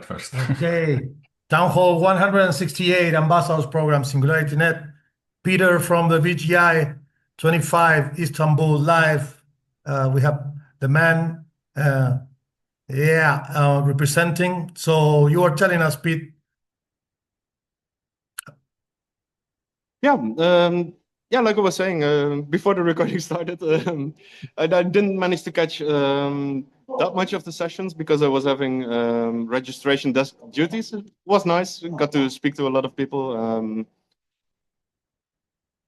first. Okay. Town Hall 168, Ambassadors Program, Singularity Net. Peter from the VGI 25, Istanbul, live. We have the man, representing. So you are telling us, Pete. Yeah, like I was saying before the recording started, I didn't manage to catch that much of the sessions because I was having registration desk duties. It was nice. Got to speak to a lot of people.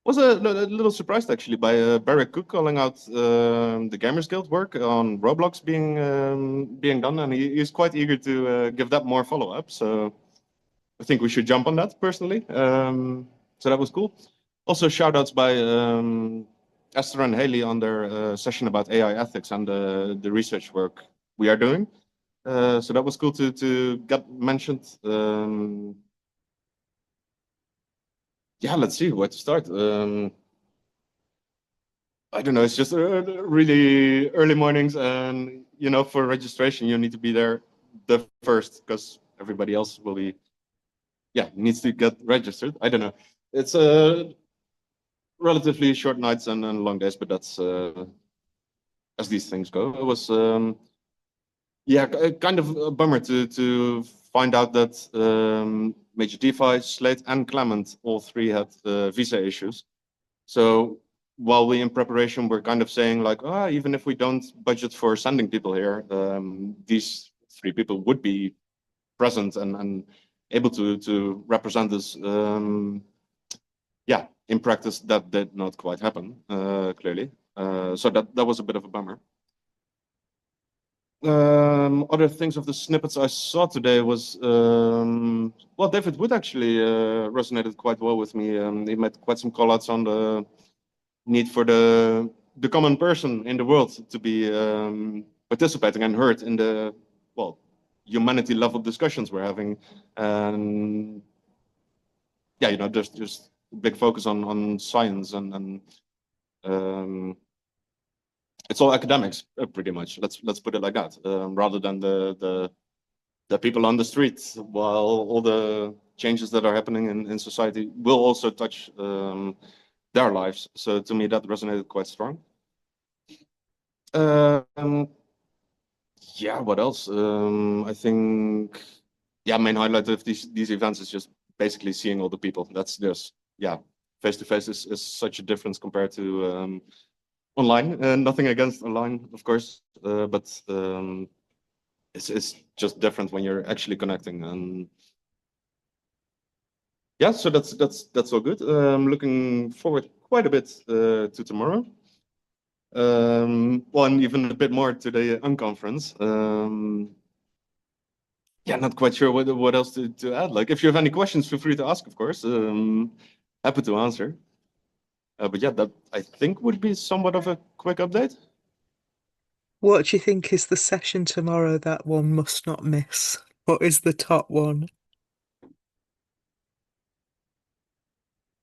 Was a little surprised actually by Barry Cook calling out the Gamers Guild work on Roblox being done, and he's quite eager to give that more follow up. So I think we should jump on that personally. So that was cool. Also, shout outs by Esther and Haley on their session about AI ethics and the research work we are doing. So that was cool to get mentioned. Yeah, let's see where to start. I don't know. It's just really early mornings, and for registration, you need to be there the first because everybody else will be, needs to get registered. I don't know. It's relatively short nights and long days, but that's as these things go. It was kind of a bummer to find out that Major DeFi, Slate, and Clement all three had visa issues. So while we in preparation were kind of saying like, even if we don't budget for sending people here, these three people would be present and able to represent us. In practice, that did not quite happen, clearly. So that was a bit of a bummer. Other things of the snippets I saw today was, David Wood actually resonated quite well with me. He made quite some call-outs on the need for the common person in the world to be participating and heard in the, humanity level discussions we're having. And there's big focus on science and it's all academics pretty much. Let's put it like that, rather than the people on the streets. While all the changes that are happening in society will also touch their lives. So to me that resonated quite strong. What else? I think main highlight of these events is just basically seeing all the people. That's just face to face is such a difference compared to online. Nothing against online, of course, but it's just different when you're actually connecting. And so that's all good. I'm looking forward quite a bit to tomorrow. And even a bit more to the Unconference. Not quite sure what else to add. Like, if you have any questions, feel free to ask, of course. Happy to answer. But that I think would be somewhat of a quick update. What do you think is the session tomorrow that one must not miss? What is the top one?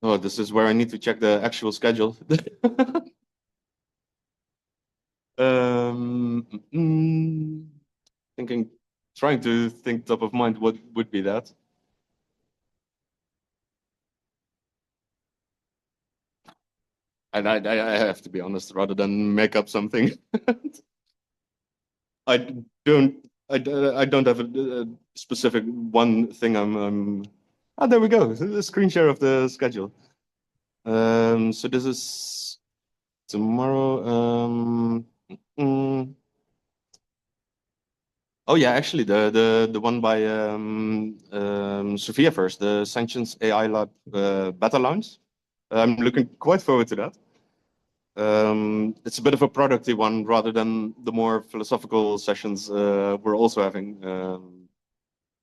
Oh, this is where I need to check the actual schedule. Trying to think top of mind what would be that. And I have to be honest, rather than make up something, I don't have a specific one thing. There we go. The screen share of the schedule. So this is tomorrow. Actually, the one by Sophia first, the Sanctions AI Lab beta launch. I'm looking quite forward to that. It's a bit of a producty one rather than the more philosophical sessions. We're also having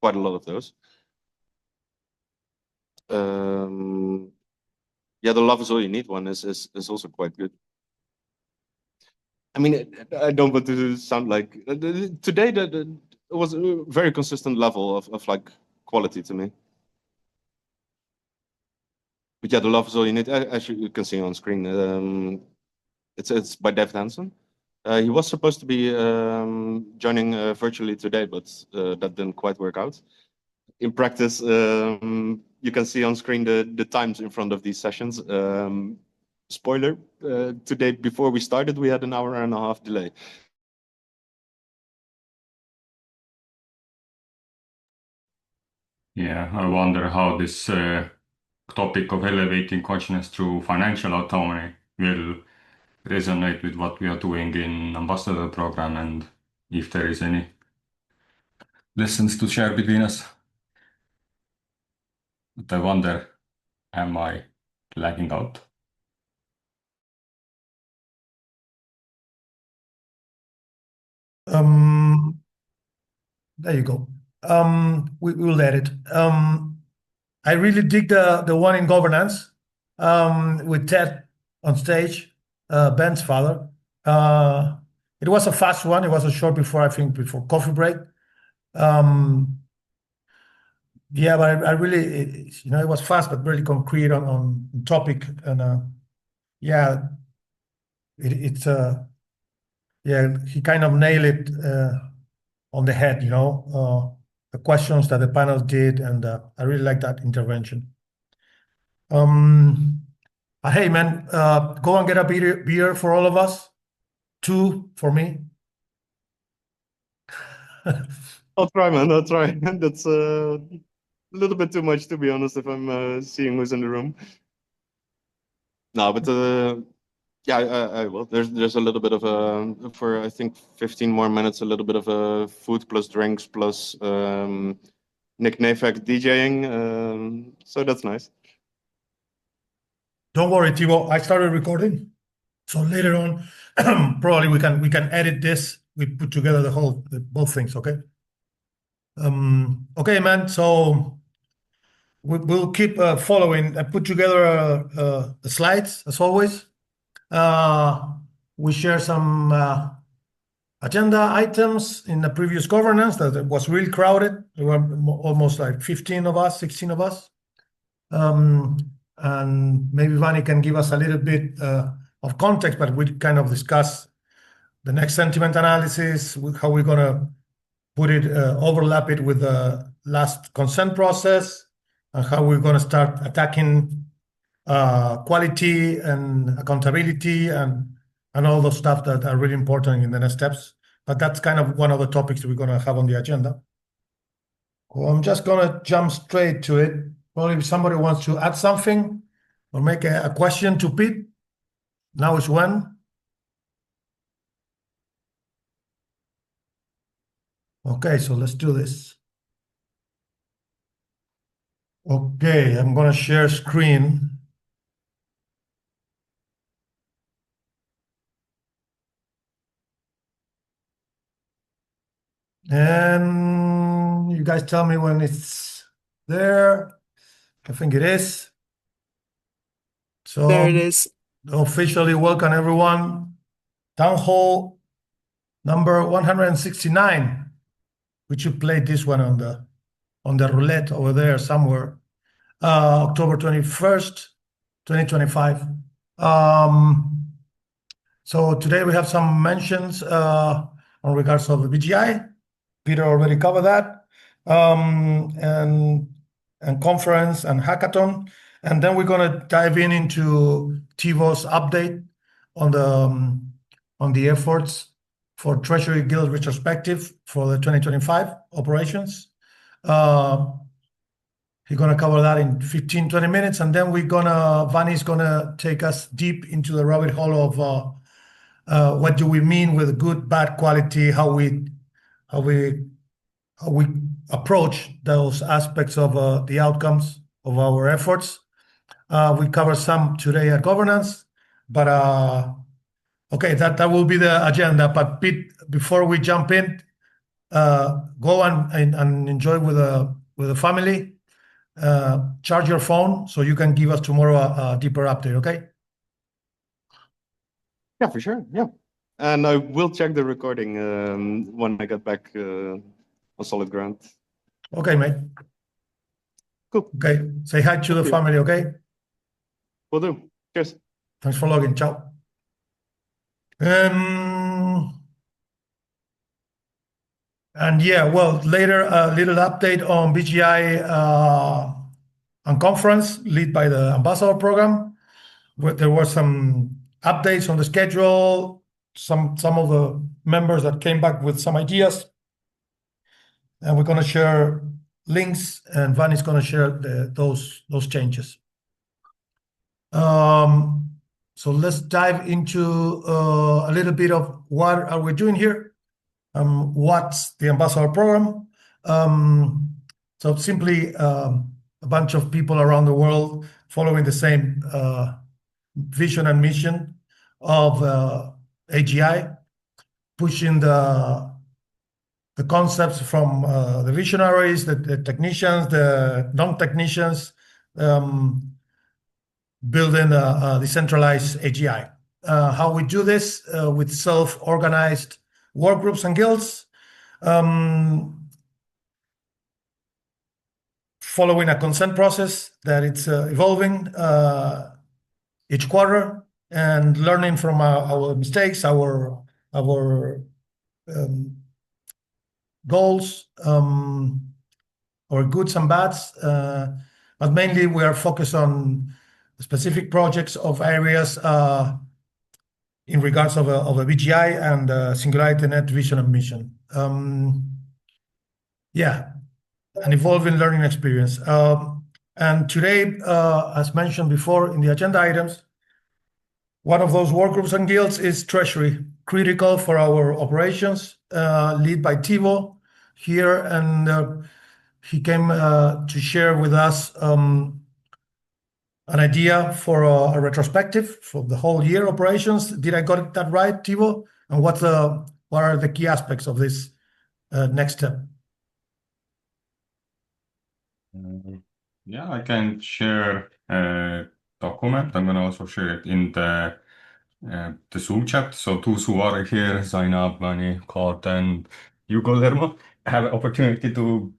quite a lot of those. The Love Is All You Need one is also quite good. I mean, I don't want to sound like today. It was a very consistent level of like quality to me. But The Love Is All You Need, as you can see on screen, it's by David Hansen. He was supposed to be joining virtually today, but that didn't quite work out. In practice, you can see on screen the times in front of these sessions. Spoiler, today before we started, we had an hour and a half delay. Yeah, I wonder how this topic of elevating consciousness through financial autonomy will resonate with what we are doing in ambassador program, and if there is any lessons to share between us. But I wonder, am I lagging out? There you go. We will edit. I really dig the one in governance with Ted on stage, Ben's father. It was a fast one. It was a short before, I think, before coffee break. Yeah, but I really, it was fast, but really concrete on topic. And yeah, it's yeah, he kind of nailed it on the head, the questions that the panel did, and I really like that intervention. Hey, man, go and get a beer for all of us. 2 for me. I'll try, man. I'll try. That's a little bit too much, to be honest, if I'm seeing who's in the room. No, but yeah, I will. There's a little bit of a, for I think 15 more minutes, a little bit of a food plus drinks plus Nick Nafek DJing. So that's nice. Don't worry, Thibaut. I started recording, so later on, probably we can edit this. We put together both things. Okay. Okay, man. So we'll keep following. I put together the slides as always. We share some agenda items in the previous governance that it was really crowded. There were almost like 15 of us, 16 of us. And maybe Vani can give us a little bit of context, but we kind of discuss the next sentiment analysis, how we're going to put it, overlap it with the last consent process, and how we're going to start attacking quality and accountability and all those stuff that are really important in the next steps. But that's kind of one of the topics we're going to have on the agenda. Well, I'm just going to jump straight to it. Well, if somebody wants to add something or make a question to Pete, now is when. Okay, so let's do this. Okay, I'm going to share screen. And you guys tell me when it's there. I think it is. So There it is. officially welcome everyone. Town Hall number 169. We should play this one on the roulette over there somewhere. October 21st, 2025. So today we have some mentions on regards of the BGI. Peter already covered that. And conference and hackathon. And then we're going to dive into Thibaut's update on the efforts for Treasury Guild retrospective for the 2025 operations. He's going to cover that in 15, 20 minutes. And then Vani's going to take us deep into the rabbit hole of what do we mean with good, bad quality, how we approach those aspects of the outcomes of our efforts. We cover some today at governance, but okay, that will be the agenda. But Pete, before we jump in, go and enjoy with the family. Charge your phone so you can give us tomorrow a deeper update. Okay? Yeah, for sure. Yeah, and I will check the recording when I get back on solid ground. Okay, mate. Cool. Okay. Say hi to the family. Okay. Will do. Cheers. Thanks for logging. Ciao. And yeah, well, later a little update on BGI Unconference, led by the ambassador program, where there were some updates on the schedule, some of the members that came back with some ideas, and we're going to share links, and Van is going to share those changes. So let's dive into a little bit of what are we doing here. What's the ambassador program? So simply a bunch of people around the world following the same vision and mission of AGI, pushing the concepts from the visionaries, the technicians, the non-technicians, building a decentralized AGI. How we do this with self-organized work groups and guilds, following a consent process that it's evolving each quarter, and learning from our mistakes, our goals, our goods and bads. But mainly we are focused on specific projects of areas in regards of a BGI and Singularity Net vision and mission. Yeah, an evolving learning experience. And today, as mentioned before in the agenda items, one of those work groups and guilds is Treasury, critical for our operations, led by Thibaut here, and he came to share with us an idea for a retrospective for the whole year operations. Did I got that right, Thibaut? And what are the key aspects of this next step? Yeah, I can share a document. I'm going to also share it in the Zoom chat. So those who are here, Zainab, Mani, Claude, and you, Guillermo, have an opportunity to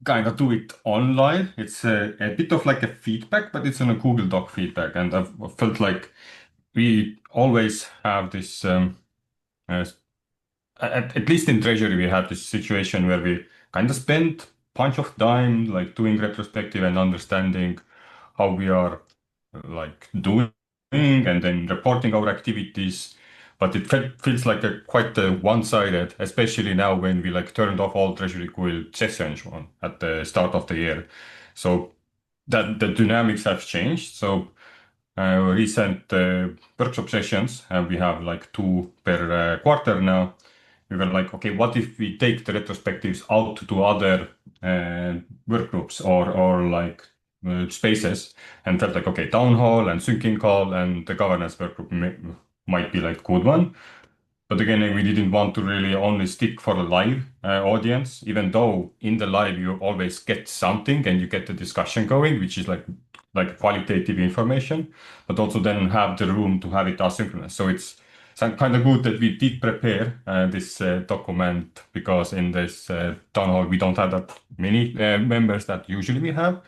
kind of do it online. It's a bit of like a feedback, but it's in a Google Doc feedback. And I've felt like we always have this, at least in Treasury, we have this situation where we kind of spend bunch of time like doing retrospective and understanding how we are like doing and then reporting our activities. But it feels like a quite one-sided, especially now when we like turned off all Treasury Guild sessions at the start of the year. So that the dynamics have changed. So recent workshop sessions, we have like 2 per quarter now. We were like, okay, what if we take the retrospectives out to other work groups or like spaces, and felt like, okay, town hall and syncing call and the governance work group might be like good one. But again, we didn't want to really only stick for a live audience, even though in the live you always get something and you get the discussion going, which is like qualitative information, but also then have the room to have it asynchronous. So it's kind of good that we did prepare this document, because in this town hall we don't have that many members that usually we have.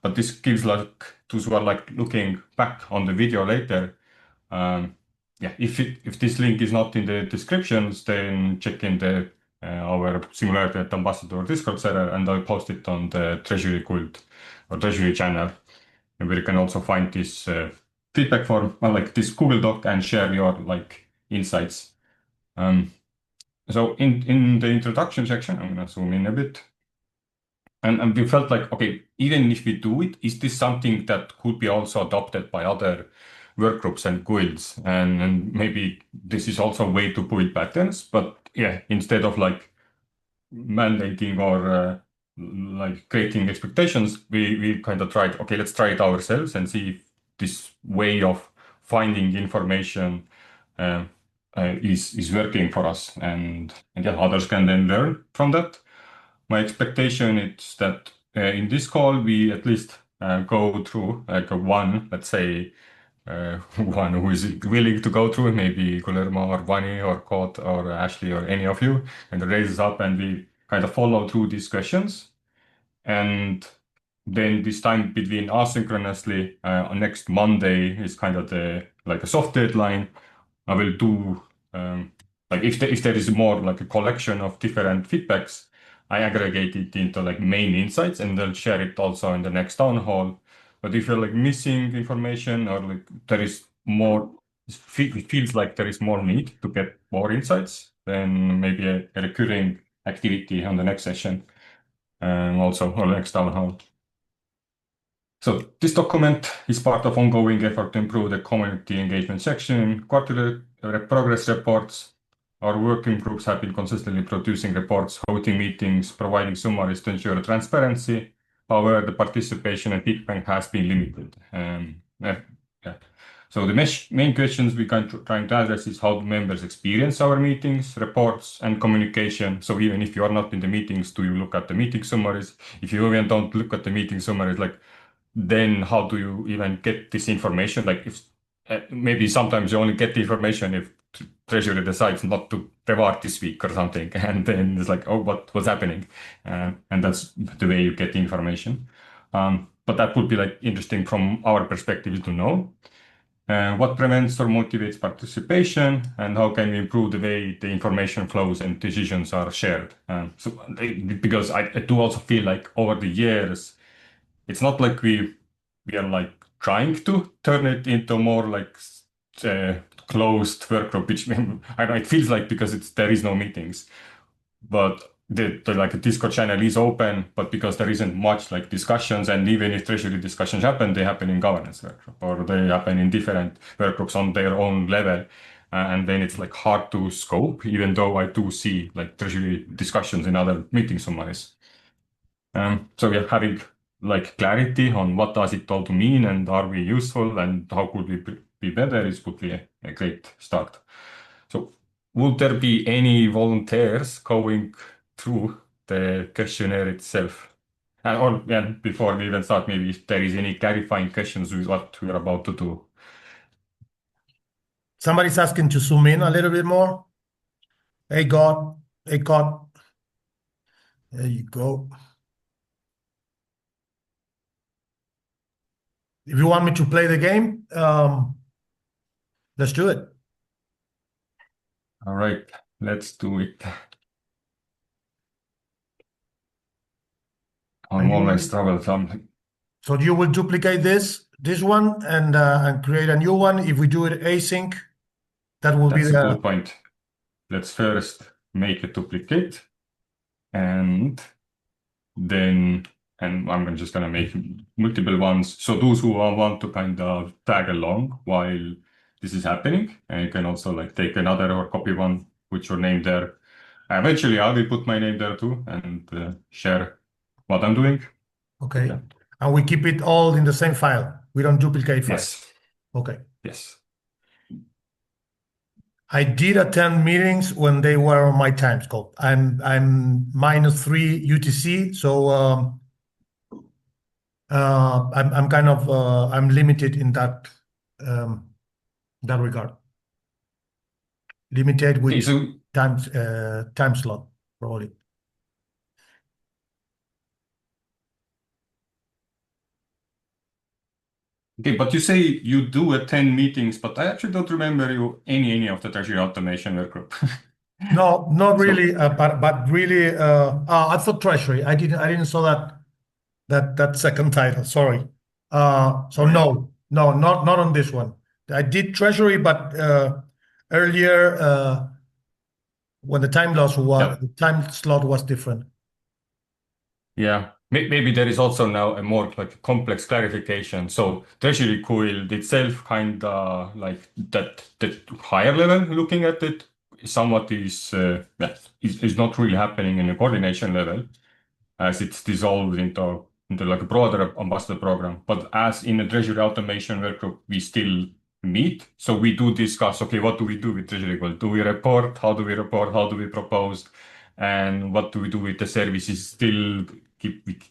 But this gives like those who are like looking back on the video later. Yeah, if this link is not in the descriptions, then check in the our Singularity Ambassador Discord server, and I'll post it on the Treasury Guild or Treasury channel, and where you can also find this feedback form, well, like this Google Doc, and share your like insights. So in the introduction section, I'm gonna zoom in a bit. And we felt like, okay, even if we do it, is this something that could be also adopted by other work groups and guilds? And maybe this is also a way to build patterns. But yeah, instead of like mandating or like creating expectations, we kind of tried, okay, let's try it ourselves and see if this way of finding information is working for us. And yeah, others can then learn from that. My expectation is that in this call, we at least go through like one, let's say, one who is willing to go through, maybe Guillermo or Vani or Kot or Ashley or any of you, and raises up, and we kind of follow through these questions. And then this time between asynchronously on next Monday is kind of like a soft deadline. I will do like if there is more like a collection of different feedbacks, I aggregate it into like main insights and they'll share it also in the next town hall. But if you're like missing information or like there is more, it feels like there is more need to get more insights, then maybe a recurring activity on the next session, also or next town hall. So this document is part of ongoing effort to improve the community engagement section, quarterly progress reports. Our working groups have been consistently producing reports, hosting meetings, providing summaries to ensure transparency. However, the participation and feedback has been limited. Yeah. So the main questions we can trying to address is how the members experience our meetings, reports, and communication. So even if you are not in the meetings, do you look at the meeting summaries? If you even don't look at the meeting summaries, like then how do you even get this information? Like if maybe sometimes you only get the information if Treasury decides not to reward this week or something, and then it's like, oh, what's happening? And that's the way you get the information. But that would be like interesting from our perspective to know. What prevents or motivates participation, and how can we improve the way the information flows and decisions are shared? Because I do also feel like over the years, it's not like we are like trying to turn it into more like closed workgroup, which I don't know, it feels like because there is no meetings, but the like Discord channel is open, but because there isn't much like discussions, and even if Treasury discussions happen, they happen in governance workgroup or they happen in different workgroups on their own level. And then it's like hard to scope, even though I do see like Treasury discussions in other meeting summaries. So yeah, having like clarity on what does it all to mean and are we useful and how could we be better would be a great start. So would there be any volunteers going through the questionnaire itself? Or yeah, before we even start, maybe if there is any clarifying questions with what we're about to do. Somebody's asking to zoom in a little bit more. Hey, God. Hey, God. There you go. If you want me to play the game, let's do it. All right, let's do it. I'm always troubled. So you will duplicate this one and create a new one. If we do it async, that will be That's a good point. Let's first make a duplicate and then I'm just gonna make multiple ones. So those who want to kind of tag along while this is happening, and you can also like take another or copy one, put your name there. Eventually, I will put my name there too and share what I'm doing. Okay. Yeah. And we keep it all in the same file. We don't duplicate files. Yes. Okay. Yes. I did attend meetings when they were on my time scope. I'm -3 UTC, so I'm kind of I'm limited in that regard. Limited with time slot probably. Okay, but you say you do attend meetings, but I actually don't remember you any of the Treasury automation workgroup. No, not really. But really, I thought Treasury. I didn't saw that second title. Sorry. So no, not on this one. I did Treasury, but earlier when the time slot was different. Yeah, maybe there is also now a more like complex clarification. So Treasury coil itself kind of like that higher level looking at it somewhat is not really happening in a coordination level as it's dissolved into like a broader ambassador program. But as in a Treasury automation workgroup, we still meet. So we do discuss, okay, what do we do with Treasury goal? Do we report? How do we report? How do we propose? And what do we do with the services? Still,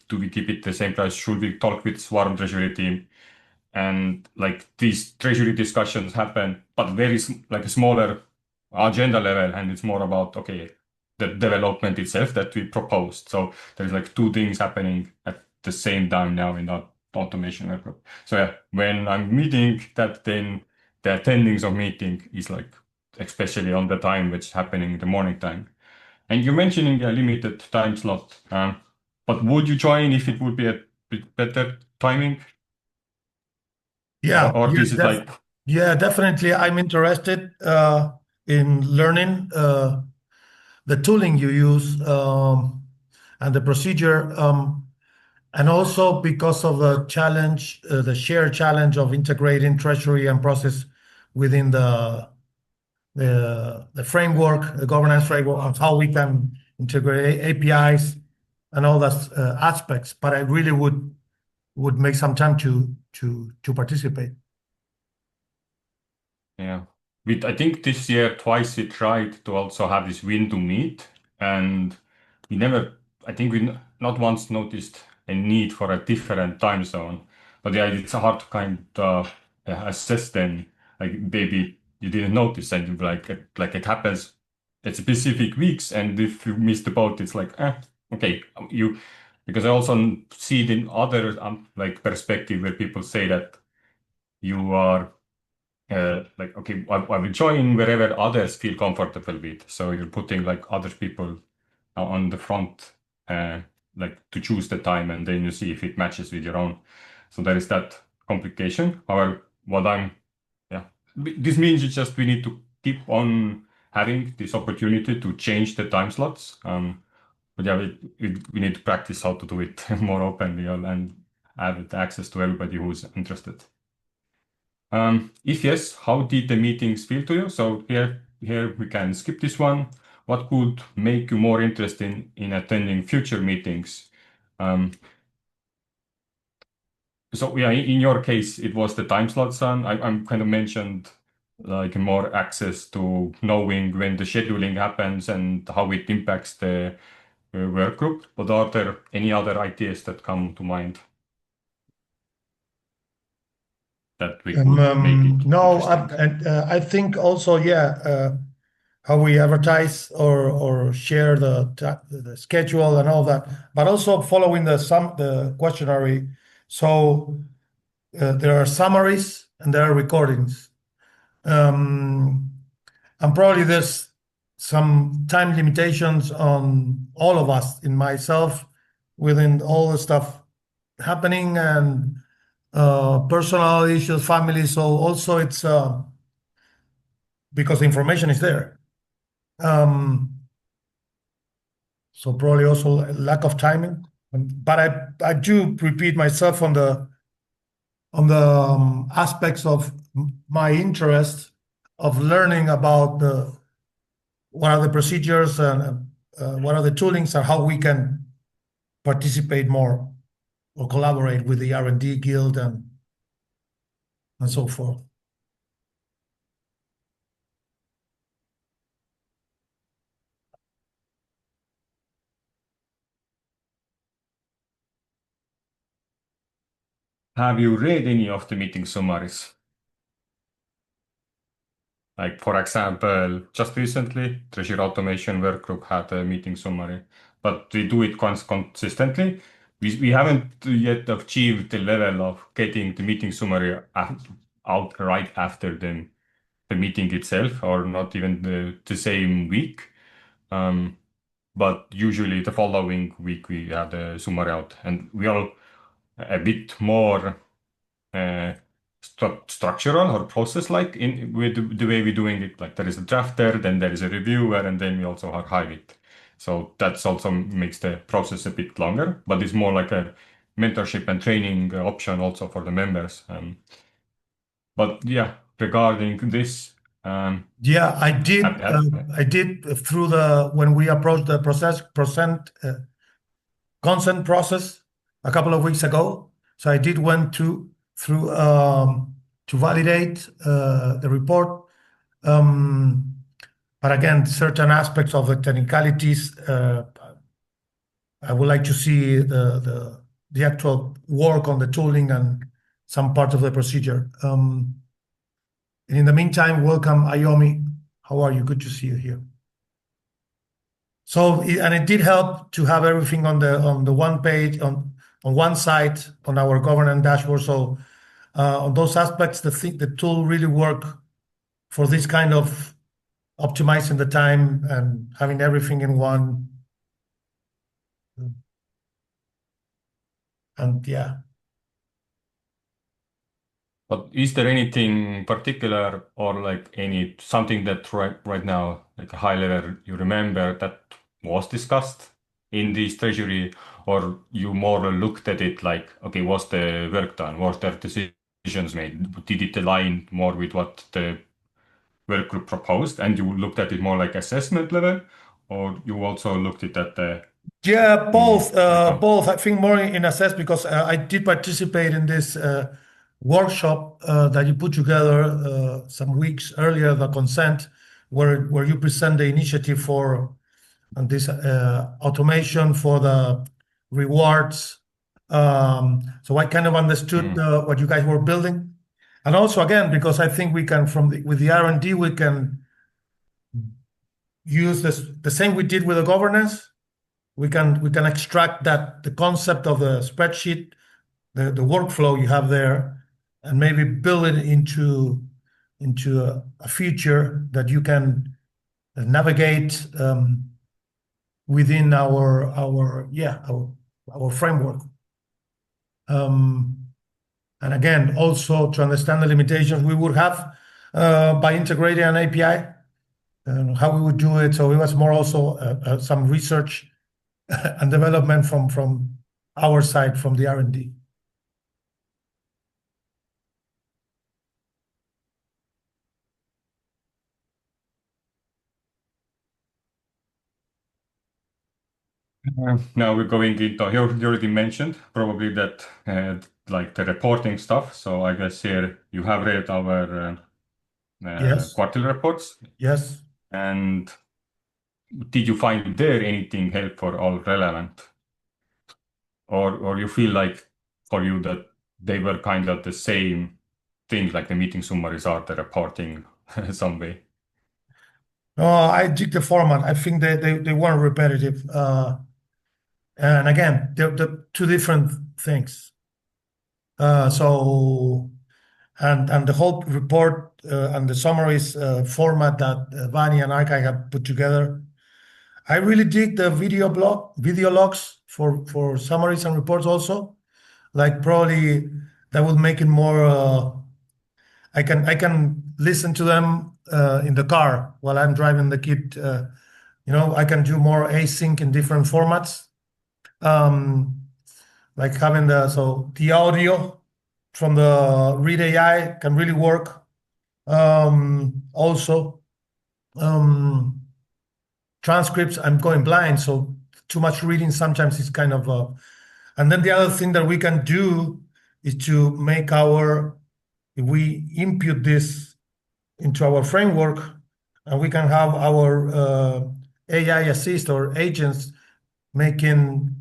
do we keep it the same price? Should we talk with Swarm Treasury team? And like these Treasury discussions happen, but like a smaller agenda level, and it's more about, okay, the development itself that we proposed. So there's like two things happening at the same time now in that automation effort. So yeah, when I'm meeting that, then the attendings of meeting is like, especially on the time which is happening in the morning time. And you're mentioning a limited time slot, but would you join if it would be a bit better timing? Yeah, Or this is like, yeah, definitely. I'm interested in learning the tooling you use and the procedure, and also because of the challenge, the shared challenge of integrating treasury and process within the framework, the governance framework, of how we can integrate APIs and all those aspects. But I really would make some time to participate. yeah. I think this year twice we tried to also have this win to meet, and we never, I think we not once noticed a need for a different time zone. But yeah, it's hard to kind of assess then, like maybe you didn't notice and you like it happens at specific weeks, and if you missed the boat, it's like, okay, because I also see it in other like perspective where people say that you are like, okay, I will join wherever others feel comfortable with. So you're putting like other people on the front, uh, like to choose the time, and then you see if it matches with your own. So there is that complication. However, yeah, this means it's just we need to keep on having this opportunity to change the time slots. But yeah, we need to practice how to do it more openly and have access to everybody who's interested. If yes, how did the meetings feel to you? So here we can skip this one. What could make you more interested in attending future meetings? So yeah, in your case, it was the time slots, and I'm kind of mentioned like more access to knowing when the scheduling happens and how it impacts the work group. But are there any other ideas that come to mind that we could make it No, interesting? I think also, yeah, how we advertise or share the schedule and all that, but also following the questionnaire. So there are summaries and there are recordings. And probably there's some time limitations on all of us, in myself, within all the stuff happening and personal issues, family. So also it's because the information is there. So probably also lack of timing. But I do repeat myself on the aspects of my interest of learning about what are the procedures and what are the toolings and how we can participate more or collaborate with the R&D guild and so forth. Have you read any of the meeting summaries? Like, for example, just recently, Treasury Automation Workgroup had a meeting summary, but we do it consistently. We haven't yet achieved the level of getting the meeting summary out right after the meeting itself, or not even the same week. But usually the following week we have the summary out, and we are a bit more uh, structural or process like in with the way we're doing it. Like there is a drafter, then there is a reviewer, and then we also archive it. So that's also makes the process a bit longer, but it's more like a mentorship and training option also for the members. But yeah, regarding this, Yeah, I have, did through when we approached the consent process a couple of weeks ago. So I did went through to validate the report. But again, certain aspects of the technicalities, I would like to see the actual work on the tooling and some part of the procedure. And in the meantime, welcome, Ayomi. How are you? Good to see you here. So, and it did help to have everything on the one page on one site on our governance dashboard. So, on those aspects, the tool really work for this kind of optimizing the time and having everything in one. And yeah. But is there anything particular or like something that right now, like a high level, you remember that was discussed in this treasury, or you more looked at it like, okay, was the work done? Was there decisions made? Did it align more with what the work group proposed, and you looked at it more like assessment level, or you also looked at the Yeah, both. outcome? Both. I think more in assess because I did participate in this workshop that you put together some weeks earlier, the consent, where you present the initiative for this automation for the rewards. So I kind of understood what you guys were building, and also again because I think we can with the R&D we can use the same we did with the governance. We can extract the concept of the spreadsheet, the workflow you have there, and maybe build it into a feature that you can navigate within our framework. And again, also to understand the limitations we would have by integrating an API and how we would do it. So it was more also some research and development from our side, from the R&D. Now we're going into, you already mentioned probably that like the reporting stuff. So I guess here you have read our Yes. quarterly reports. Yes. And did you find there anything helpful or relevant? Or you feel like for you that they were kind of the same thing, like the meeting summaries are the reporting some way? No, I dig the format. I think they weren't repetitive. And again, they're two different things. So and the whole report and the summaries format that Vani and Arkai have put together. I really dig the video logs for summaries and reports also. Like probably that would make it more. I can listen to them in the car while I'm driving the kid. I can do more async in different formats. Like having the audio from the Read AI can really work. Also, transcripts, I'm going blind, so too much reading sometimes is kind of. And then the other thing that we can do is to make if we input this into our framework, and we can have our AI assist or agents making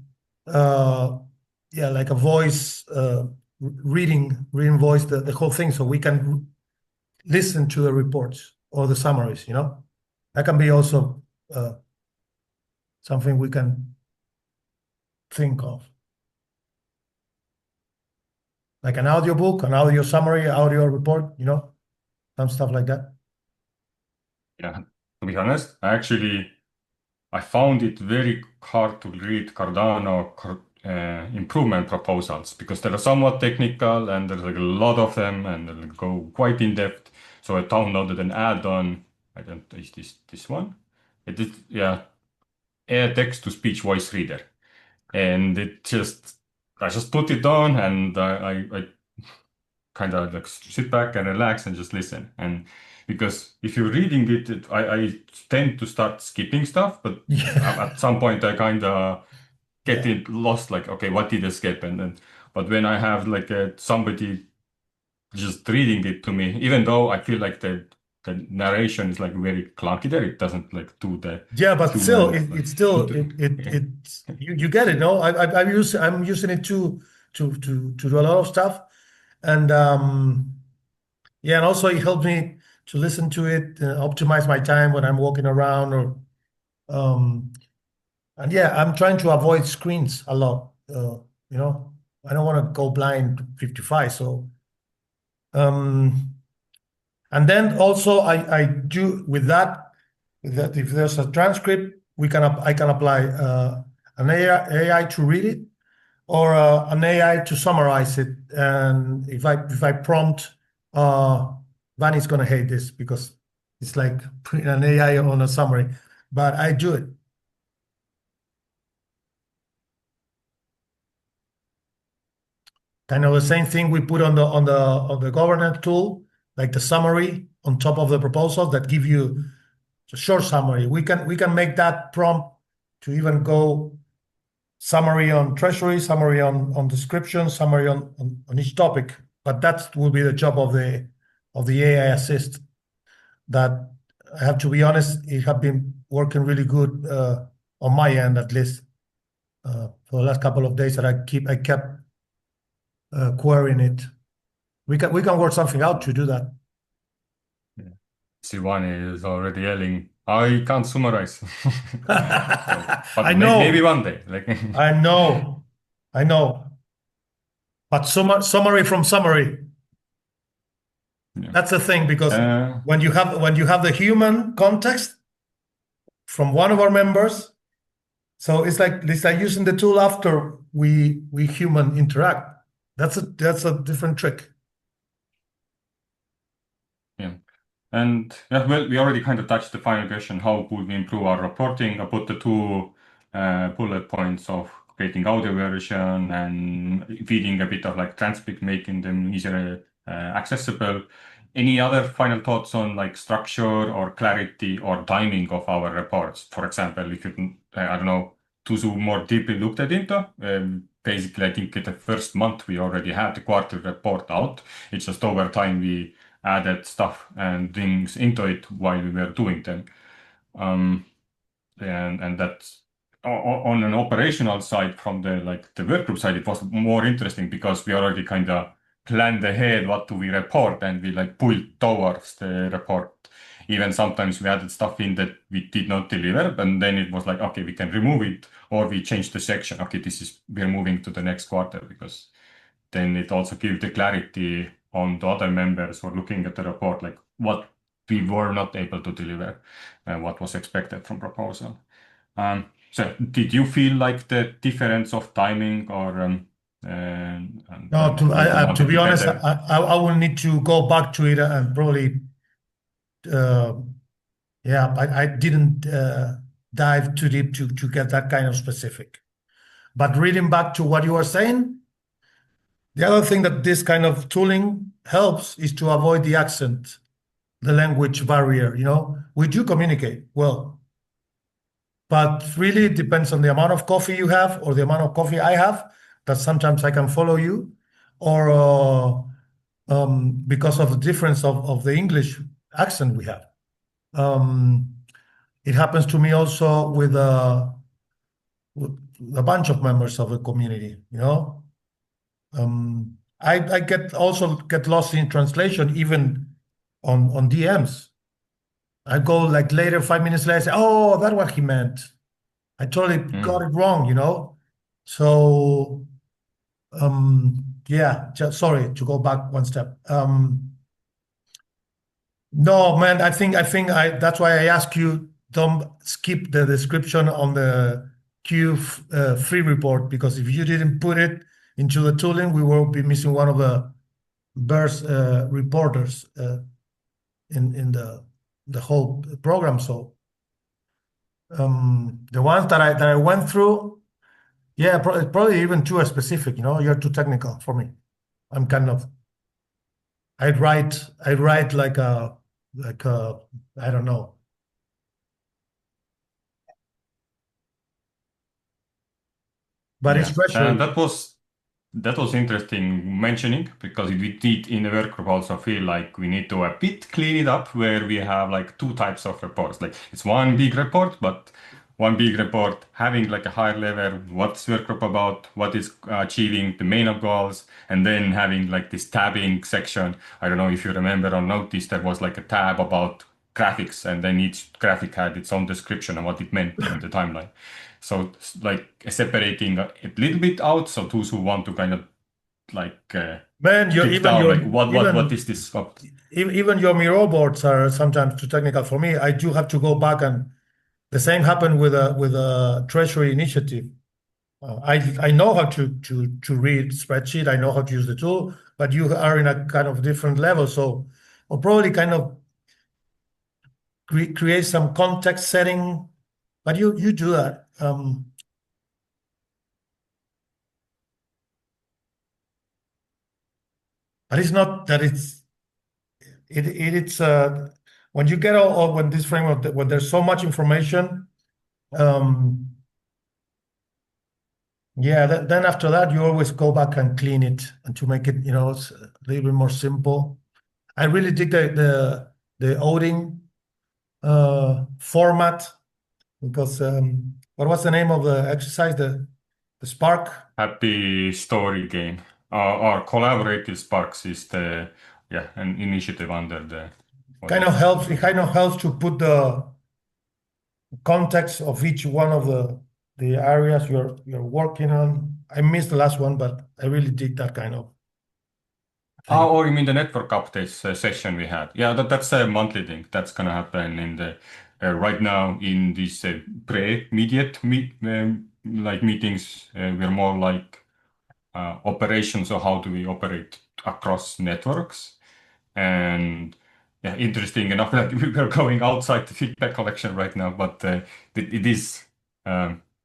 like a voice reading voice the whole thing, so we can listen to the reports or the summaries. That can be also something we can think of, like an audio book, an audio summary, audio report, some stuff like that. Yeah, to be honest, I found it very hard to read Cardano improvement proposals because they are somewhat technical and there's like a lot of them and they'll go quite in depth. So I downloaded an add-on. I don't know, is this one? It is, yeah, a text-to-speech voice reader, and I just put it on and I kind of like sit back and relax and just listen. And because if you're reading it, I tend to start skipping stuff, but Yeah. at some point I kind of get it lost, like, okay, what did I skip? And then, but when I have like somebody just reading it to me, even though I feel like the narration is like very clunky there, it doesn't like do the Yeah, but still, human, like, it's still yeah. you get it, no? I'm using it to do a lot of stuff, and yeah, and also it helps me to listen to it, optimize my time when I'm walking around, or and yeah, I'm trying to avoid screens a lot. I don't want to go blind 55, so and then also I do with that. if there's a transcript, I can apply an AI to read it, or an AI to summarize it. And if I prompt, Vanny's gonna hate this because it's like putting an AI on a summary, but I do it. Kind of the same thing we put on the governance tool, like the summary on top of the proposal that give you a short summary. We can make that prompt to even go summary on Treasury, summary on description, summary on each topic. But that will be the job of the AI assist. That I have to be honest, it have been working really good on my end, at least for the last couple of days that I kept querying it. We can work something out to do that. Sivani is already yelling, I can't summarize. But I know. maybe one day. I know. But summary from summary. Yeah. That's the thing, because when you have the human context from one of our members, so it's like using the tool after we human interact. That's a different trick. Yeah. And yeah, well, we already kind of touched the final question, how could we improve our reporting? I put the two bullet points of creating audio version and feeding a bit of like transcript, making them easier accessible. Any other final thoughts on like structure or clarity or timing of our reports? For example, if you, I don't know, Tuzu more deeply looked at into, basically, I think in the first month we already had the quarter report out. It's just over time we added stuff and things into it while we were doing them. And that's on an operational side, from the workgroup side, it was more interesting because we already kind of planned ahead what do we report, and we like pulled towards the report. Even sometimes we added stuff in that we did not deliver, and then it was like, okay, we can remove it, or we change the section. Okay, we're moving to the next quarter, because then it also gives the clarity on the other members who are looking at the report, like what we were not able to deliver and what was expected from proposal. So did you feel like the difference of timing or No, to be honest, better? I will need to go back to it and probably, yeah, I didn't dive too deep to get that kind of specific. But reading back to what you were saying, the other thing that this kind of tooling helps is to avoid the accent, the language barrier. We do communicate well, but really it depends on the amount of coffee you have or the amount of coffee I have, that sometimes I can follow you, or because of the difference of the English accent we have. It happens to me also with a bunch of members of the community. I get lost in translation, even on DMs. I go like later, 5 minutes later, say, "Oh, that's what he meant. I totally got it wrong." So, yeah. Sorry, to go back one step. No, man. I think that's why I ask you, don't skip the description on the Q3 report, because if you didn't put it into the tooling, we will be missing one of the BERS reporters in the whole program. So the ones that I went through, yeah, probably even too specific. You're too technical for me. I'm kind of, I write like a I don't know. But it's Treasury. That was interesting mentioning, because we did in the work group also feel like we need to a bit clean it up, where we have like two types of reports. Like it's one big report, but one big report having like a higher level, what's work group about, what is achieving the main goals, and then having like this tabbing section. I don't know if you remember or noticed, there was like a tab about graphics, and then each graphic had its own description and what it meant in the timeline. So like separating a little bit out, so those who want to kind of like Man, dig down, like what is this? even your Miro boards are sometimes too technical for me. I do have to go back, and the same happened with a Treasury initiative. I know how to read spreadsheet. I know how to use the tool, but you are in a kind of different level. So I'll probably kind of create some context setting, but you do that. But it's not that it's when you get all when this framework when there's so much information, um, yeah. Then after that, you always go back and clean it and to make it it's a little bit more simple. I really dig the outing format because what was the name of the exercise? The Spark. Happy story game. Our collaborative Sparks is an initiative under the Kind of helps. It kind of helps to put the context of each one of the areas you're working on. I missed the last one, but I really dig that kind of thing. Oh, you mean the network updates session we had? Yeah, that's a monthly thing. That's gonna happen in the right now in these pre-immediate like meetings. We're more like operations or how do we operate across networks. And yeah, interesting enough that we are going outside the feedback collection right now, but it is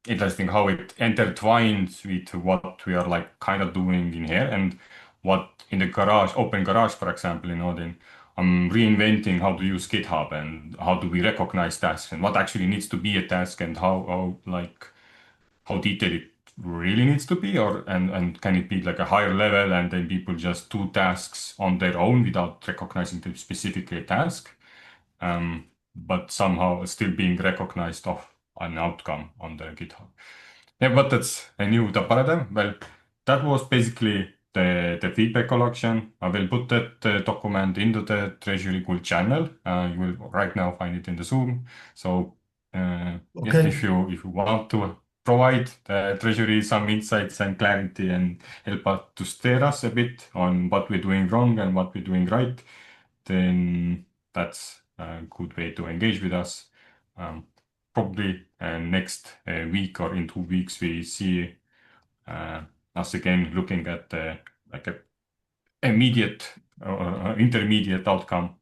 interesting how it intertwines with what we are like kind of doing in here and what in the garage, open garage, for example, in Odin. I'm reinventing how to use GitHub and how do we recognize tasks and what actually needs to be a task and how detailed it really needs to be, or and can it be like a higher level and then people just do tasks on their own without recognizing them specifically a task, but somehow still being recognized of an outcome on the GitHub. Yeah, but that's a new the paradigm. Well, that was basically the feedback collection. I will put that document into the Treasury Cool channel. You will right now find it in the Zoom. So yes, Okay. if you want to provide the Treasury some insights and clarity and help us to steer us a bit on what we're doing wrong and what we're doing right, then that's a good way to engage with us. Probably next week or in 2 weeks, we see us again looking at like a immediate or intermediate outcome.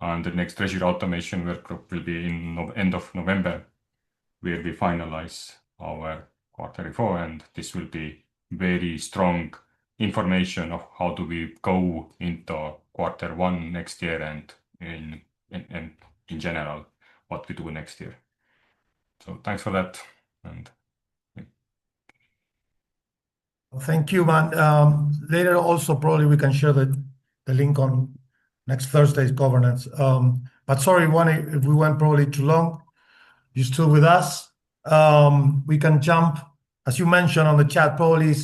And the next Treasury automation workgroup will be in end of November, where we finalize our quarter four, and this will be very strong information of how do we go into quarter one next year and in general what we do next year. So thanks for that. And Thank you, man. Later also probably we can share the link on next Thursday's governance. But sorry, if we went probably too long, you're still with us. We can jump, as you mentioned on the chat, probably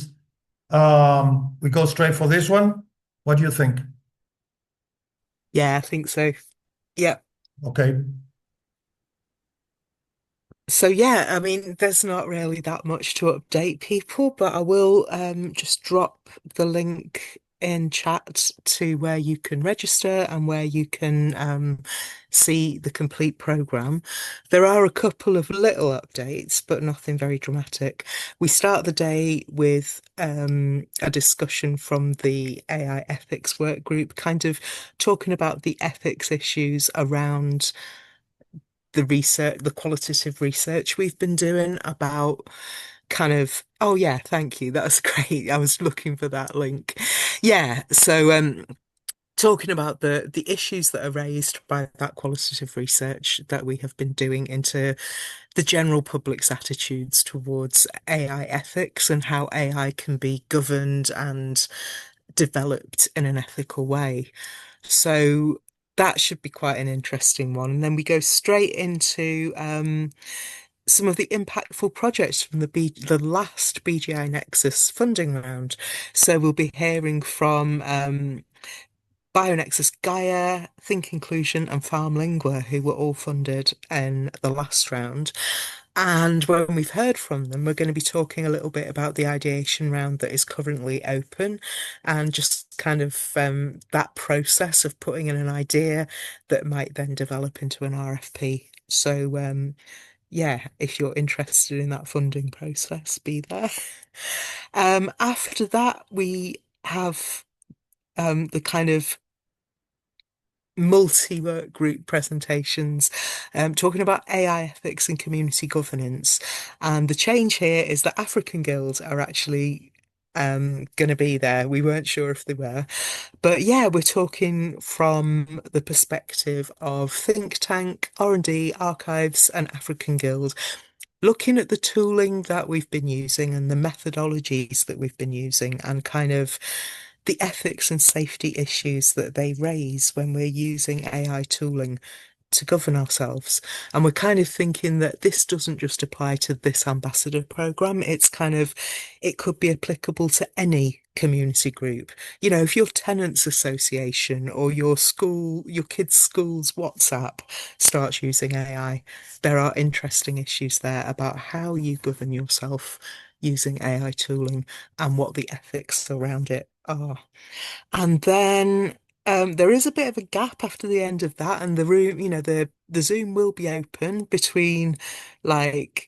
we go straight for this one. What do you think? Yeah, I think so. Yeah. Okay. So yeah, I mean, there's not really that much to update people, but I will just drop the link in chat to where you can register and where you can see the complete program. There are a couple of little updates, but nothing very dramatic. We start the day with a discussion from the AI ethics work group, kind of talking about the ethics issues around the research, the qualitative research we've been doing about kind of, oh yeah, thank you. That's great. I was looking for that link. Yeah. So talking about the issues that are raised by that qualitative research that we have been doing into the general public's attitudes towards AI ethics and how AI can be governed and developed in an ethical way. So that should be quite an interesting one. And then we go straight into some of the impactful projects from the last BGI Nexus funding round. So we'll be hearing from BioNexus Gaia, Think Inclusion, and Farm Lingua, who were all funded in the last round. And when we've heard from them, we're going to be talking a little bit about the ideation round that is currently open and just kind of that process of putting in an idea that might then develop into an RFP. So, yeah, if you're interested in that funding process, be there. After that, we have the kind of multi-work group presentations talking about AI ethics and community governance. And the change here is that African guilds are actually going to be there. We weren't sure if they were. But yeah, we're talking from the perspective of think tank, R&D, archives, and African Guild, looking at the tooling that we've been using and the methodologies that we've been using and kind of the ethics and safety issues that they raise when we're using AI tooling to govern ourselves. And we're kind of thinking that this doesn't just apply to this ambassador program. It's kind of, it could be applicable to any community group. You know, if your tenants association or your school, your kids' school's WhatsApp starts using AI, there are interesting issues there about how you govern yourself using AI tooling and what the ethics around it are. And then there is a bit of a gap after the end of that, and the room, you know, the Zoom will be open between like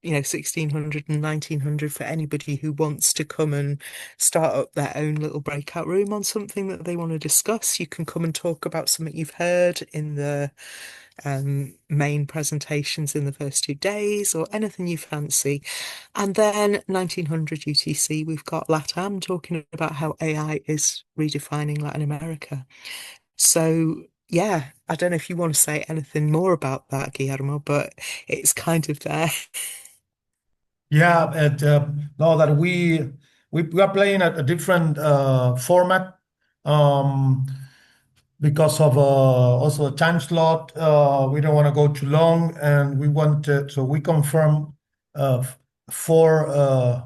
1600 and 1900 for anybody who wants to come and start up their own little breakout room on something that they want to discuss. You can come and talk about something you've heard in the main presentations in the first 2 days or anything you fancy. And then 1900 UTC, we've got LATAM talking about how AI is redefining Latin America. So, yeah, I don't know if you want to say anything more about that, Guillermo, but it's kind of there. Yeah, no, that we are playing a different format um, because of also a time slot. We don't want to go too long, and we want to, so we confirm four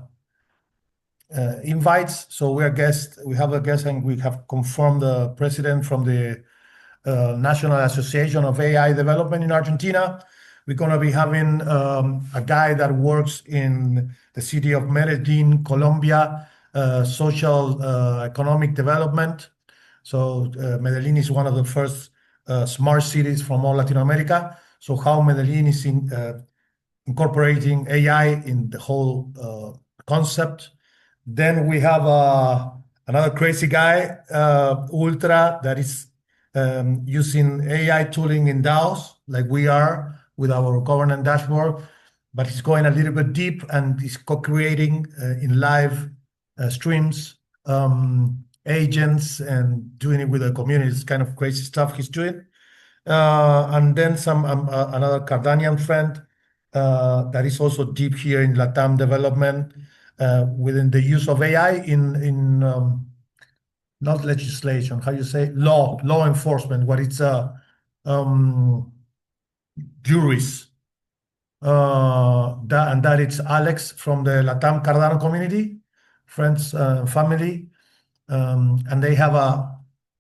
invites. So we have a guest, and we have confirmed the president from the National Association of AI Development in Argentina. We're going to be having a guy that works in the city of Medellin, Colombia, social economic development. So Medellin is one of the first smart cities from all Latin America. So how Medellin is incorporating AI in the whole concept. Then we have another crazy guy, Ultra, that is using AI tooling in DAOs, like we are with our governance dashboard, but he's going a little bit deep and he's co-creating in live streams agents and doing it with the community. It's kind of crazy stuff he's doing. And then another Cardanian friend that is also deep here in LATAM development within the use of AI in not legislation, how you say law enforcement, what it's juries. That it's Alex from the LATAM Cardano community, friends, family, and they have a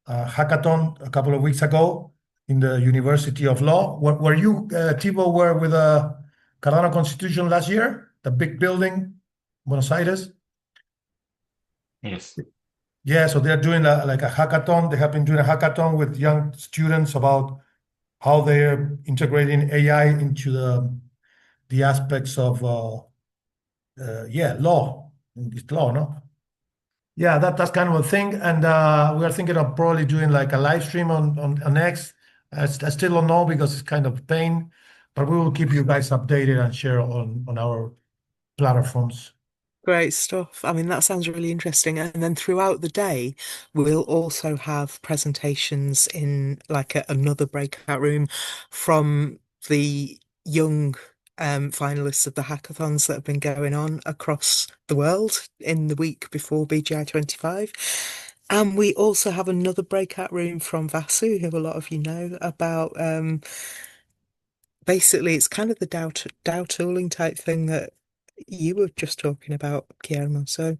hackathon a couple of weeks ago in the University of Law. Were you, Thibaut, were with the Cardano Constitution last year, the big building, Buenos Aires? Yes. Yeah, so they're doing like a hackathon. They have been doing a hackathon with young students about how they're integrating AI into the aspects of law. It's law, no? Yeah, that's kind of a thing. And we are thinking of probably doing like a live stream on X. I still don't know because it's kind of a pain, but we will keep you guys updated and share on our platforms. Great stuff. I mean, that sounds really interesting. And then throughout the day, we'll also have presentations in like another breakout room from the young finalists of the hackathons that have been going on across the world in the week before BGI 25. And we also have another breakout room from Vasu, who a lot of you know about. Basically, it's kind of the DAO tooling type thing that you were just talking about, Guillermo. So,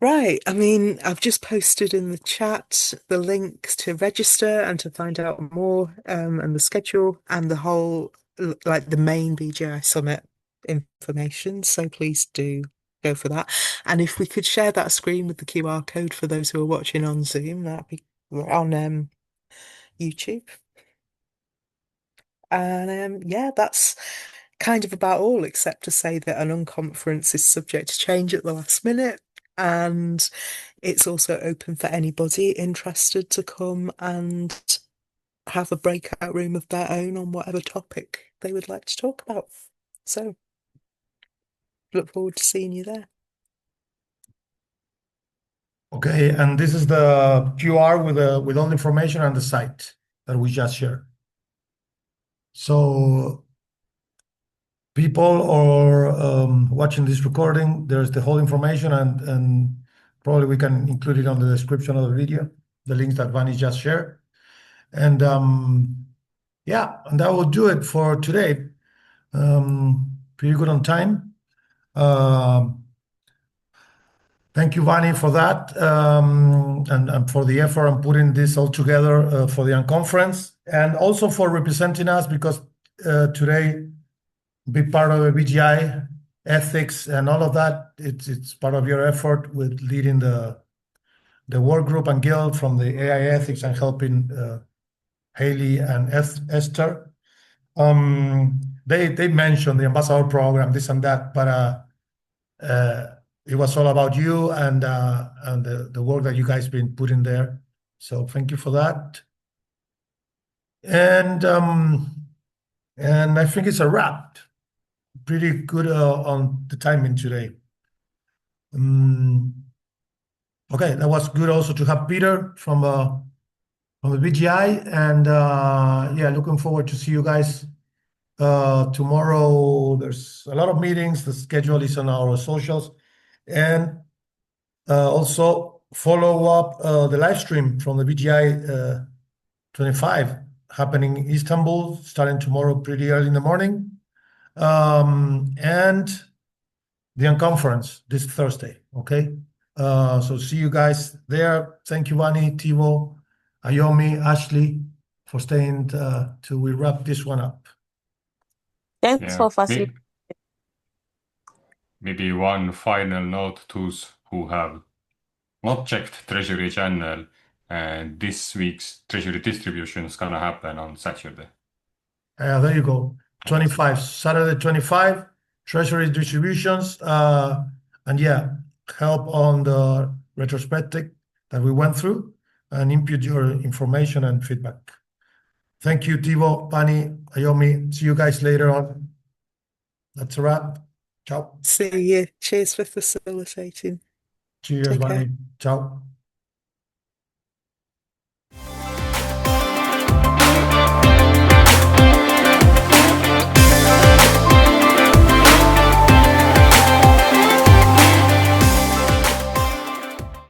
right, I mean, I've just posted in the chat the link to register and to find out more, and the schedule and the whole like the main BGI Summit information. So please do go for that. And if we could share that screen with the QR code for those who are watching on Zoom, that'd be on YouTube. And yeah, that's kind of about all, except to say that an unconference is subject to change at the last minute. And it's also open for anybody interested to come and have a breakout room of their own on whatever topic they would like to talk about. So look forward to seeing you there. Okay, and this is the QR with all the information on the site that we just shared. So people are watching this recording, there's the whole information, and probably we can include it on the description of the video, the links that Vani just shared. And yeah, and that will do it for today. Pretty good on time. Thank you, Vani, for that, and for the effort on putting this all together for the Unconference, and also for representing us, because today, be part of the BGI ethics and all of that. It's part of your effort with leading the work group and guild from the AI ethics and helping Haley and Esther. They mentioned the ambassador program, this and that, but it was all about you and the work that you guys been putting there. So thank you for that. And I think it's a wrap. Pretty good on the timing today. Okay, that was good also to have Peter from the BGI, and yeah, looking forward to see you guys tomorrow. There's a lot of meetings. The schedule is on our socials, and also follow up the live stream from the BGI 25 happening in Istanbul, starting tomorrow pretty early in the morning, and the Unconference this Thursday. Okay, so see you guys there. Thank you, Vani, Timo, Ayomi, Ashley, for staying till we wrap this one up. Thanks Yeah. for facilitating. Maybe one final note to those who have not checked Treasury channel, and this week's Treasury distribution is gonna happen on Saturday. There you go. 25, Saturday 25, Treasury distributions, and yeah, help on the retrospective that we went through and input your information and feedback. Thank you, Tivo, Pani, Ayomi. See you guys later on. That's a wrap. Ciao. See you. Cheers for facilitating. Cheers, Take care. Pani. Ciao.